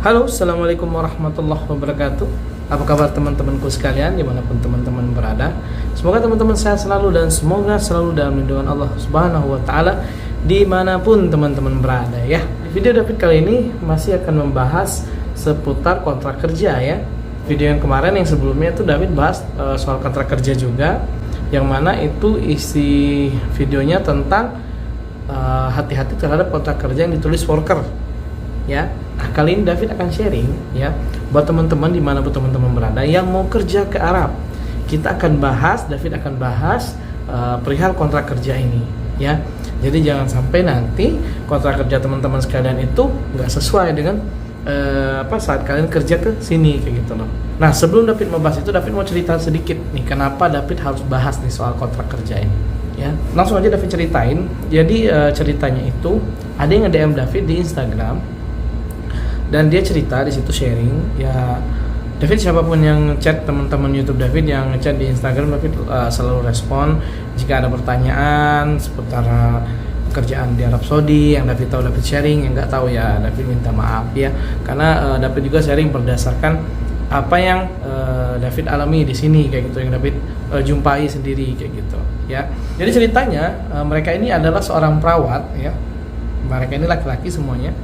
Halo, Assalamualaikum warahmatullahi wabarakatuh. Apa kabar teman-temanku sekalian dimanapun teman-teman berada? Semoga teman-teman sehat selalu dan semoga selalu dalam lindungan Allah Subhanahu wa Ta'ala dimanapun teman-teman berada ya. Di video David kali ini masih akan membahas seputar kontrak kerja ya. Video yang kemarin yang sebelumnya itu David bahas soal kontrak kerja juga, yang mana itu isi videonya tentang hati-hati terhadap kontrak kerja yang ditulis worker ya. Nah, kali ini David akan sharing ya buat teman-teman dimanapun teman-teman berada yang mau kerja ke Arab. Kita akan bahas, David akan bahas perihal kontrak kerja ini ya. Jadi jangan sampai nanti kontrak kerja teman-teman sekalian itu nggak sesuai dengan saat kalian kerja ke sini kayak gitu loh. Nah, sebelum David membahas itu, David mau cerita sedikit nih kenapa David harus bahas nih soal kontrak kerja ini ya. Langsung aja David ceritain. Jadi ceritanya itu ada yang nge-DM David di Instagram dan dia cerita di situ sharing ya. David, siapapun yang chat teman-teman YouTube David yang chat di Instagram, David selalu respon jika ada pertanyaan seputar pekerjaan di Arab Saudi. Yang David tahu David sharing, yang nggak tahu ya David minta maaf ya, karena David juga sharing berdasarkan apa yang David alami di sini kayak gitu, yang David jumpai sendiri kayak gitu ya. Jadi ceritanya mereka ini adalah seorang perawat ya. Mereka ini laki-laki semuanya.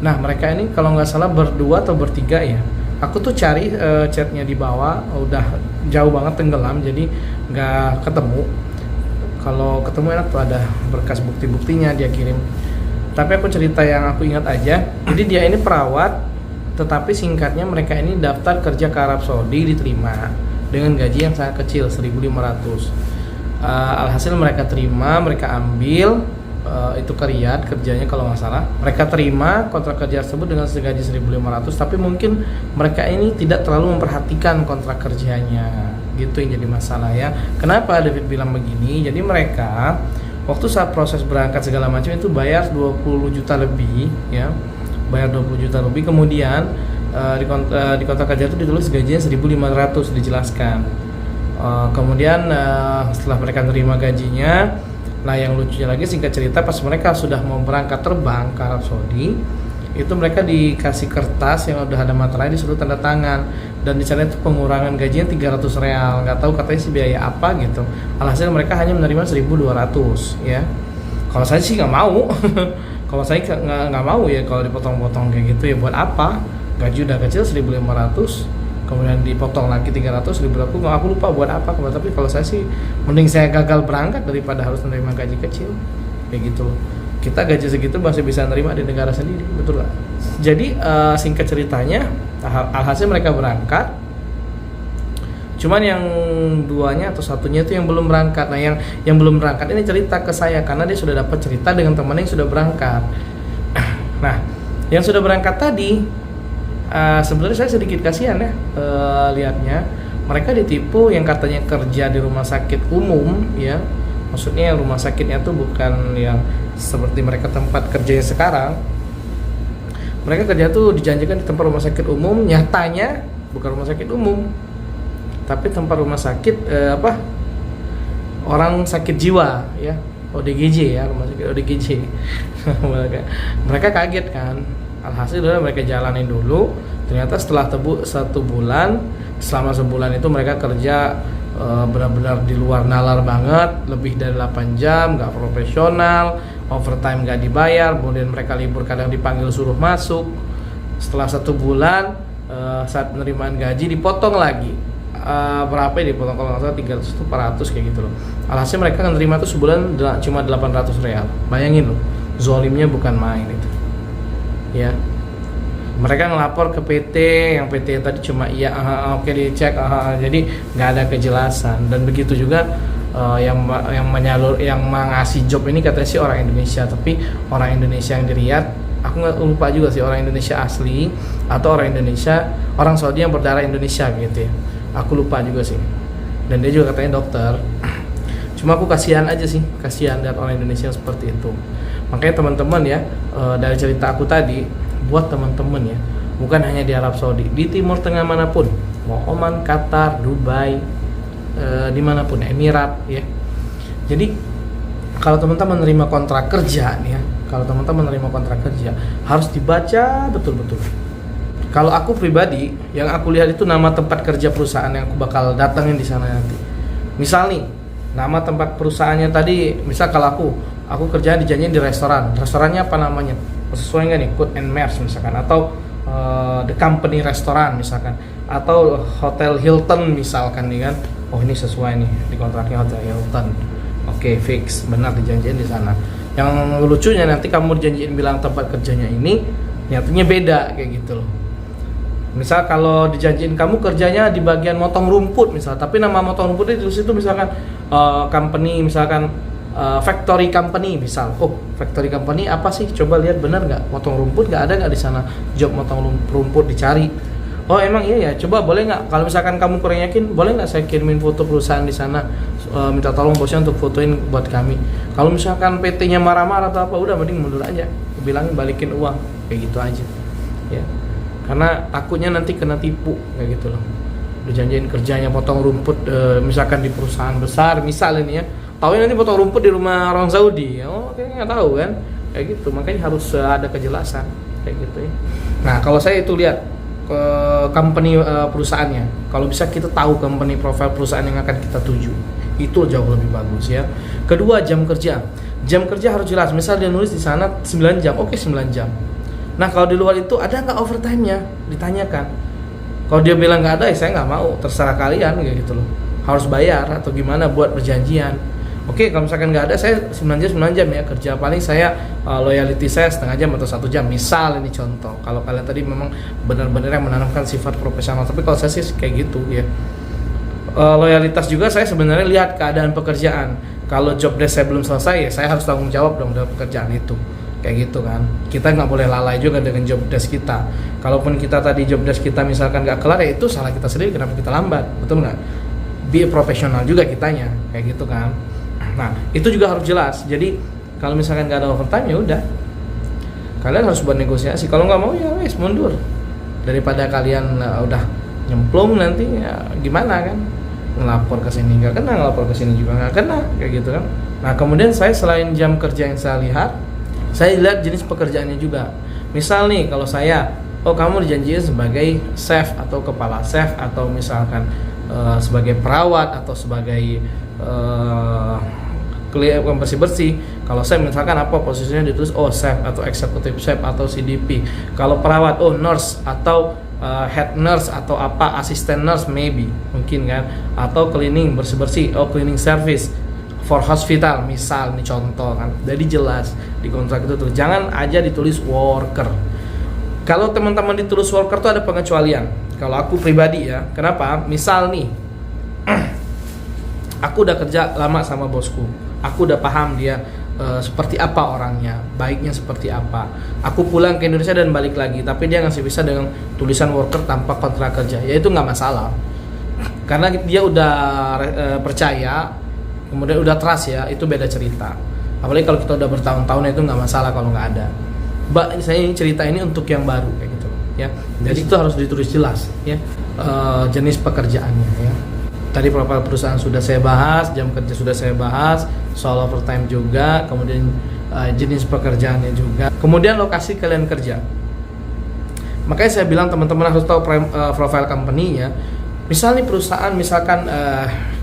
Nah, mereka ini kalau nggak salah berdua atau bertiga ya. Aku tuh cari chatnya di bawah, udah jauh banget tenggelam, jadi nggak ketemu. Kalau ketemu enak tuh ada berkas bukti-buktinya dia kirim. Tapi aku cerita yang aku ingat aja. Jadi dia ini perawat, tetapi singkatnya mereka ini daftar kerja ke Arab Saudi, diterima dengan gaji yang sangat kecil, 1.500. Alhasil mereka terima, mereka ambil itu ke Riyadh kerjanya kalau nggak salah. Mereka terima kontrak kerja tersebut dengan segaji 1.500, tapi mungkin mereka ini tidak terlalu memperhatikan kontrak kerjanya, gitu yang jadi masalah ya. Kenapa David bilang begini? Jadi mereka waktu saat proses berangkat segala macam itu bayar 20 juta lebih ya, bayar 20 juta lebih. Kemudian di kontrak kerja itu ditulis gajinya 1.500 dijelaskan. Kemudian setelah mereka terima gajinya, nah yang lucunya lagi, singkat cerita, pas mereka sudah mau berangkat terbang ke Arab Saudi, itu mereka dikasih kertas yang udah ada materai, disuruh tanda tangan, dan di sana itu pengurangan gajinya 300 real, nggak tahu katanya sih biaya apa gitu. Alhasil mereka hanya menerima 1.200 ya. Kalau saya sih nggak mau kalau saya nggak mau ya kalau dipotong-potong kayak gitu ya, buat apa? Gaji udah kecil 1.500 kemudian dipotong lagi 300, aku lupa buat apa. Tapi kalau saya sih mending saya gagal berangkat daripada harus menerima gaji kecil kayak gitu. Kita gaji segitu masih bisa nerima di negara sendiri, betul lah. Jadi singkat ceritanya, alhasil mereka berangkat. Cuman yang duanya atau satunya itu yang belum berangkat. Nah, yang belum berangkat ini cerita ke saya karena dia sudah dapat cerita dengan teman yang sudah berangkat. Nah, yang sudah berangkat tadi, sebenarnya saya sedikit kasihan ya lihatnya. Mereka ditipu yang katanya kerja di rumah sakit umum ya. Maksudnya rumah sakitnya tuh bukan yang seperti mereka tempat kerjanya sekarang. Mereka kerja tuh dijanjikan di tempat rumah sakit umum, nyatanya bukan rumah sakit umum, tapi tempat rumah sakit orang sakit jiwa ya, ODGJ ya, rumah sakit ODGJ. Mereka kaget kan. Alhasil mereka jalanin dulu. Ternyata setelah 1 bulan, selama sebulan itu mereka kerja benar-benar di luar nalar banget, lebih dari 8 jam, nggak profesional, overtime nggak dibayar. Kemudian mereka libur, kadang dipanggil suruh masuk. Setelah 1 bulan, saat penerimaan gaji dipotong lagi. Berapa ya dipotong, kalau nggak salah 300 atau 400 kayak gitu loh. Alhasil mereka nerima tuh sebulan cuma 800 real. Bayangin loh, zolimnya bukan main itu ya. Mereka ngelapor ke PT, yang PT tadi cuma iya oke dicek, jadi nggak ada kejelasan. Dan begitu juga yang mengasih job ini katanya sih orang Indonesia, tapi orang Indonesia yang di Riyadh, aku nggak lupa juga sih orang Indonesia asli atau orang Indonesia, orang Saudi yang berdarah Indonesia gitu ya, aku lupa juga sih. Dan dia juga katanya dokter. Cuma aku kasihan aja sih, kasihan lihat orang Indonesia seperti itu. Makanya teman-teman ya, dari cerita aku tadi, buat teman-teman ya, bukan hanya di Arab Saudi, di Timur Tengah manapun, mau Oman, Qatar, Dubai, dimanapun, Emirat ya. Jadi kalau teman-teman menerima kontrak kerja nih ya, kalau teman-teman menerima kontrak kerja harus dibaca betul-betul Kalau aku pribadi, yang aku lihat itu nama tempat kerja perusahaan yang aku bakal datangin di sana nanti. Misal nih, nama tempat perusahaannya tadi, misal kalau aku kerja dijanjiin di restoran. Restorannya apa namanya? Sesuai nggak nih? Good and Mers misalkan, atau The Company Restoran misalkan, atau Hotel Hilton misalkan nih kan. Oh ini sesuai nih di kontraknya Hotel Hilton. Oke, fix, benar dijanjiin di sana. Yang lucunya nanti kamu dijanjiin bilang tempat kerjanya ini, nyatanya beda kayak gitu loh. Misal kalau dijanjiin kamu kerjanya di bagian motong rumput misal, tapi nama motong rumputnya di situ misalkan company misalkan factory company misal. Oh, factory company apa sih? Coba lihat benar nggak? Motong rumput nggak ada nggak di sana? Job motong rumput dicari. Oh emang iya ya. Coba boleh nggak? Kalau misalkan kamu kurang yakin, boleh nggak saya kirimin foto perusahaan di sana? Minta tolong bosnya untuk fotoin buat kami. Kalau misalkan PT-nya marah-marah atau apa, udah mending mundur aja. Bilangin balikin uang, kayak gitu aja. Ya. Karena takutnya nanti kena tipu kayak gitu loh. Dijanjiin kerjanya potong rumput misalkan di perusahaan besar misal ini ya. Tahu nanti potong rumput di rumah orang Saudi. Oh, kayaknya nggak tahu kan. Kayak gitu. Makanya harus ada kejelasan kayak gitu ya. Nah, kalau saya itu lihat ke company perusahaannya. Kalau bisa kita tahu company profile perusahaan yang akan kita tuju. Itu jauh lebih bagus ya. Kedua, jam kerja. Jam kerja harus jelas. Misal dia nulis di sana 9 jam. Oke, 9 jam. Nah, kalau di luar itu ada nggak overtime-nya? Ditanyakan. Kalau dia bilang nggak ada, ya saya nggak mau. Terserah kalian kayak gitu loh. Harus bayar atau gimana buat perjanjian. Oke, kalau misalkan nggak ada, saya 9 jam ya kerja. Paling saya loyalty saya setengah jam atau 1 jam. Misal ini contoh. Kalau kalian tadi memang benar-benar yang menanamkan sifat profesional. Tapi kalau saya sih kayak gitu ya. Loyalitas juga saya sebenarnya lihat keadaan pekerjaan. Kalau job desk saya belum selesai, ya saya harus tanggung jawab dong dalam pekerjaan itu. Kayak gitu kan. Kita nggak boleh lalai juga dengan job desk kita. Kalaupun kita tadi job desk kita misalkan nggak kelar, ya itu salah kita sendiri. Kenapa kita lambat? Betul nggak? Be profesional juga kitanya. Kayak gitu kan. Nah, itu juga harus jelas. Jadi kalau misalkan nggak ada overtime, ya udah. Kalian harus buat negosiasi. Kalau nggak mau, ya wes mundur. Daripada kalian udah nyemplung nanti, ya gimana kan? Ngelapor ke sini nggak kena, ngelapor ke sini juga nggak kena, kayak gitu kan. Nah, kemudian saya selain jam kerja yang saya lihat jenis pekerjaannya juga. Misal nih, kalau saya, oh kamu dijanjiin sebagai chef atau kepala chef atau misalkan sebagai perawat atau sebagai bersih-bersih. Kalau chef misalkan apa posisinya ditulis, oh chef atau executive chef atau CDP. Kalau perawat, oh nurse atau head nurse atau apa, asisten nurse maybe, mungkin kan. Atau cleaning, bersih-bersih, oh cleaning service for hospital misal, ini contoh kan. Jadi jelas di kontrak itu tuh, jangan aja ditulis worker. Kalau teman-teman ditulis worker tuh ada pengecualian. Kalau aku pribadi ya, kenapa? Misal nih aku udah kerja lama sama bosku, aku udah paham dia seperti apa orangnya, baiknya seperti apa. Aku pulang ke Indonesia dan balik lagi, tapi dia ngasih visa dengan tulisan worker tanpa kontrak kerja, ya itu nggak masalah. Karena dia udah percaya, kemudian udah trust ya, itu beda cerita. Apalagi kalau kita udah bertahun-tahun, itu nggak masalah kalau nggak ada. Saya ini cerita ini untuk yang baru kayak gitu ya. Jadi itu harus ditulis jelas ya, jenis pekerjaannya ya. Tadi profil perusahaan sudah saya bahas, jam kerja sudah saya bahas, soal overtime juga, kemudian jenis pekerjaannya juga, kemudian lokasi kalian kerja. Makanya saya bilang teman-teman harus tahu profile company-nya. Misal nih perusahaan, misalkan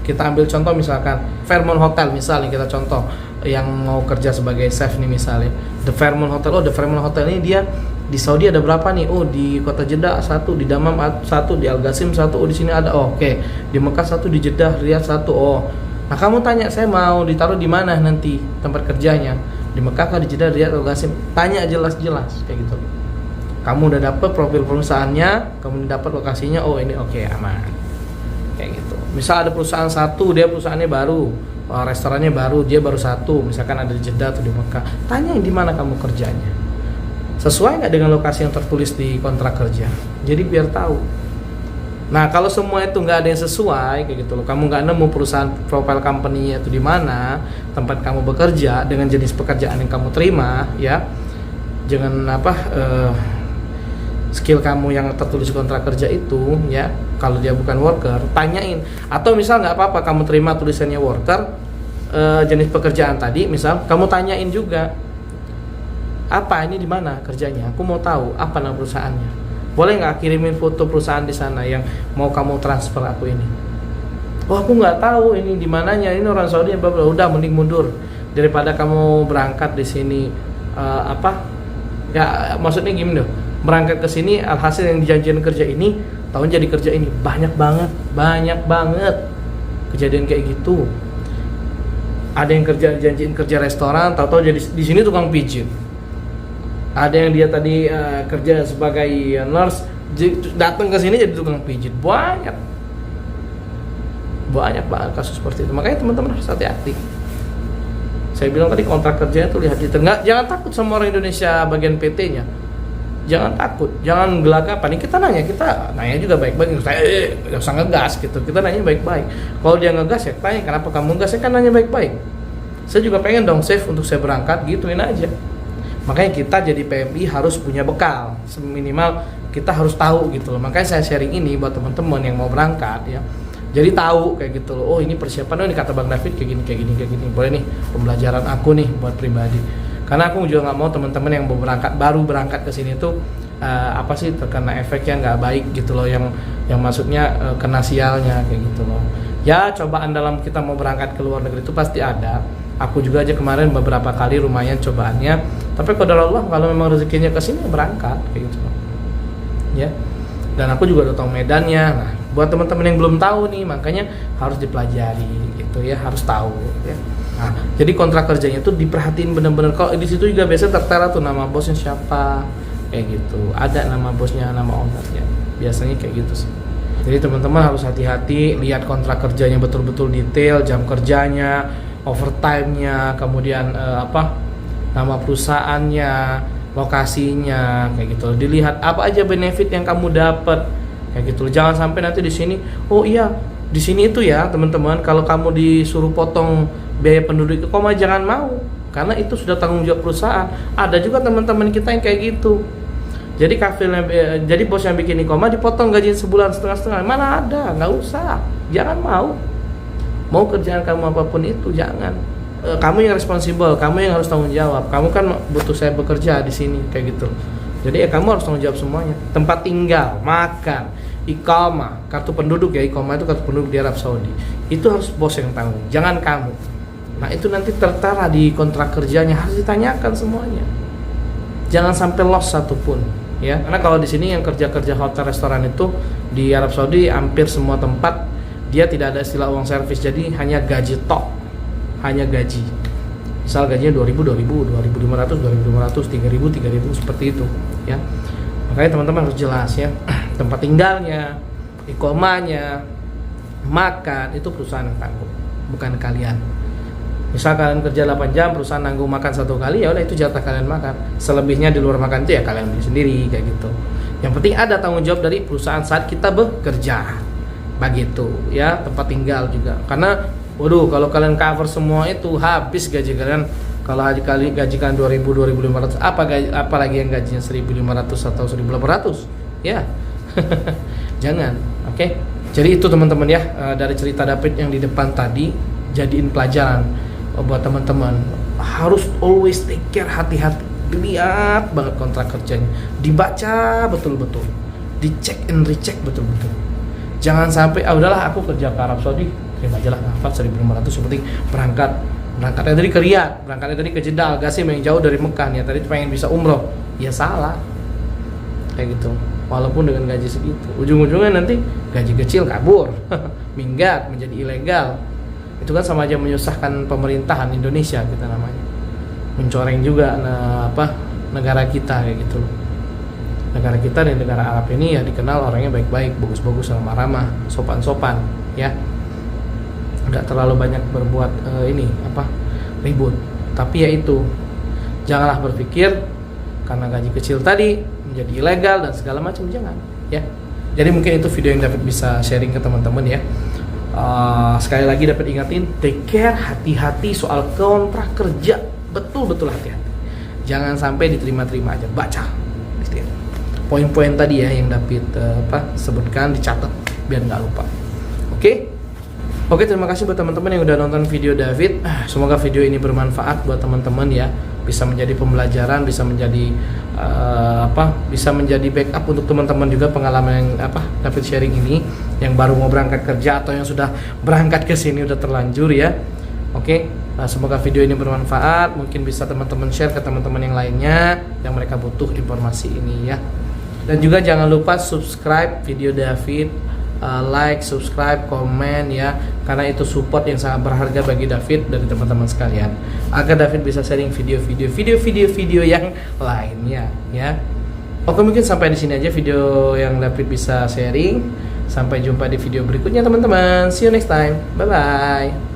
kita ambil contoh misalkan Fairmont Hotel misalnya, kita contoh yang mau kerja sebagai chef nih misalnya, The Fairmont Hotel. Oh, The Fairmont Hotel ini dia di Saudi ada berapa nih? Oh, di kota Jeddah 1, di Dammam 1, di Al Qasim 1, oh di sini ada. Oh, oke. Di Mekah 1, di Jeddah, Riyadh 1. Oh. Nah, kamu tanya, saya mau ditaruh di mana nanti tempat kerjanya? Di Mekah kah, di Jeddah, Riyadh, Al Qasim? Tanya jelas-jelas kayak gitu. Kamu udah dapet profil perusahaannya, kamu dapat lokasinya. Oh, ini oke, aman. Kayak gitu. Misal ada perusahaan satu, dia perusahaannya baru, restorannya baru, dia baru 1, misalkan ada di Jeddah atau di Mekah. Tanya di mana kamu kerjanya. Sesuai nggak dengan lokasi yang tertulis di kontrak kerja? Jadi biar tahu. Nah, kalau semua itu nggak ada yang sesuai kayak gitu loh, kamu nggak nemu perusahaan profile company-nya itu di mana tempat kamu bekerja dengan jenis pekerjaan yang kamu terima ya, jangan skill kamu yang tertulis di kontrak kerja itu ya, kalau dia bukan worker, tanyain. Atau misal nggak apa-apa kamu terima tulisannya worker, jenis pekerjaan tadi misal kamu tanyain juga, apa ini di mana kerjanya, aku mau tahu apa nama perusahaannya. boleh nggak kirimin foto perusahaan di sana yang mau kamu transfer aku ini. Oh aku nggak tahu ini di mananya, ini orang Saudi. Udah mending mundur daripada kamu berangkat di sini ya maksudnya gini dong, berangkat ke sini alhasil yang dijanjikan kerja ini tahun jadi kerja ini. Banyak banget kejadian kayak gitu. Ada yang dijanjiin kerja restoran, tahu-tahu jadi di sini tukang pijit. Ada yang dia tadi kerja sebagai nurse, datang ke sini jadi tukang pijit. Banyak banget kasus seperti itu. Makanya teman-teman harus hati-hati. Saya bilang tadi kontrak kerjanya tuh lihat di tengah. Jangan takut sama orang Indonesia bagian PT-nya. Jangan takut, jangan gelagapan. Kita nanya juga baik-baik. Saya nggak usah ngegas gitu. Kita nanya baik-baik. Kalau dia ngegas ya tanya kenapa kamu ngegas, saya kan nanya baik-baik. Saya juga pengen dong save untuk saya berangkat, gituin aja. Makanya kita jadi PMI harus punya bekal. Seminimal kita harus tahu gitu loh. Makanya saya sharing ini buat teman-teman yang mau berangkat ya. Jadi tahu kayak gitu loh. Oh ini persiapan, ini kata Bang David kayak gini. Boleh nih pembelajaran aku nih buat pribadi. Karena aku juga nggak mau teman-teman yang baru berangkat ke sini tuh terkena efek yang nggak baik gitu loh, yang maksudnya kena sialnya kayak gitu loh. Ya cobaan dalam kita mau berangkat ke luar negeri itu pasti ada. Aku juga aja kemarin beberapa kali lumayan cobaannya. Tapi qadar Allah kalau memang rezekinya ke sini berangkat kayak gitu loh. Ya. Dan aku juga udah tahu medannya. Nah, buat teman-teman yang belum tahu nih, makanya harus dipelajari gitu ya, harus tahu ya. Nah, jadi kontrak kerjanya tuh diperhatiin bener-bener. Kalau di situ juga biasanya tertera tuh nama bosnya siapa, kayak gitu. Ada nama bosnya, nama ownernya. Biasanya kayak gitu sih. Jadi teman-teman harus hati-hati, lihat kontrak kerjanya betul-betul detail, jam kerjanya, overtime-nya, kemudian nama perusahaannya, lokasinya, kayak gitu. Dilihat apa aja benefit yang kamu dapat, kayak gitu. Jangan sampai nanti di sini, oh iya, di sini itu ya teman-teman, kalau kamu disuruh potong biaya penduduk itu koma, jangan mau, karena itu sudah tanggung jawab perusahaan. Ada juga teman-teman kita yang kayak gitu. Jadi jadi bos yang bikin koma dipotong gaji sebulan setengah-setengah. Mana ada, nggak usah, jangan mau kerjaan kamu apapun itu jangan. Kamu yang responsibel, kamu yang harus tanggung jawab. Kamu kan butuh saya bekerja di sini kayak gitu. Jadi ya kamu harus tanggung jawab semuanya. Tempat tinggal, makan, iqamah, kartu penduduk ya, iqamah itu kartu penduduk di Arab Saudi. Itu harus bos yang tanggung, jangan kamu. Nah itu nanti tertera di kontrak kerjanya, harus ditanyakan semuanya. Jangan sampai loss satupun, ya. Karena kalau di sini yang kerja hotel restoran itu di Arab Saudi hampir semua tempat dia tidak ada istilah uang servis, jadi hanya gaji tok, hanya gaji. Misal gajinya 2.000, 2.500, 3.000 seperti itu, ya. Makanya teman-teman harus jelas ya, tempat tinggalnya, iqamahnya, makan itu perusahaan yang tanggung, bukan kalian. Misal kalian kerja 8 jam, perusahaan nanggung makan 1 kali, ya udah itu jatah kalian makan. Selebihnya di luar makan itu ya kalian beli sendiri kayak gitu. Yang penting ada tanggung jawab dari perusahaan saat kita bekerja. Begitu ya, tempat tinggal juga. Karena waduh, kalau kalian cover semua itu habis gaji kalian. Kalau gaji kalian 2.000, 2.500, apalagi yang gajinya 1.500 atau 1.800, ya. Jangan, oke? Jadi itu teman-teman ya, dari cerita David yang di depan tadi, jadiin pelajaran buat teman-teman. Harus always take care, hati-hati, dilihat banget kontrak kerjanya, dibaca betul-betul, dicek and recheck betul-betul. Jangan sampai udahlah aku kerja ke Arab Saudi, terima aja lah, nafas 1.500, seperti berangkatnya tadi ke Riyadh, berangkatnya tadi ke Jeddah, Qasim yang jauh dari Mekah, ya tadi pengen bisa umroh, ya salah kayak gitu. Walaupun dengan gaji segitu, ujung-ujungnya nanti gaji kecil kabur, minggat menjadi ilegal. Itu kan sama aja menyusahkan pemerintahan Indonesia kita namanya, mencoreng juga negara kita kayak gitu. Negara kita dan negara Arab ini ya dikenal orangnya baik-baik, bagus-bagus, ramah-ramah, sopan-sopan, ya. Nggak terlalu banyak berbuat ribut. Tapi ya itu, janganlah berpikir karena gaji kecil tadi menjadi ilegal dan segala macam, jangan, ya. Jadi mungkin itu video yang David bisa sharing ke teman-teman ya. Sekali lagi dapat ingatin, take care, hati-hati soal kontrak kerja, betul-betul hati-hati. Jangan sampai diterima-terima aja, baca poin-poin tadi ya yang David sebutkan, dicatat biar nggak lupa. Oke, terima kasih buat teman-teman yang udah nonton video David. Semoga video ini bermanfaat buat teman-teman ya, bisa menjadi pembelajaran, bisa menjadi bisa menjadi backup untuk teman-teman juga pengalaman yang David sharing ini, yang baru mau berangkat kerja atau yang sudah berangkat ke sini udah terlanjur ya. Oke, semoga video ini bermanfaat. Mungkin bisa teman-teman share ke teman-teman yang lainnya yang mereka butuh informasi ini ya. Dan juga jangan lupa subscribe video David, like, subscribe, komen ya, karena itu support yang sangat berharga bagi David dari teman-teman sekalian, agar David bisa sharing video yang lainnya ya. Oke, mungkin sampai di sini aja video yang David bisa sharing. Sampai jumpa di video berikutnya teman-teman. See you next time. Bye bye.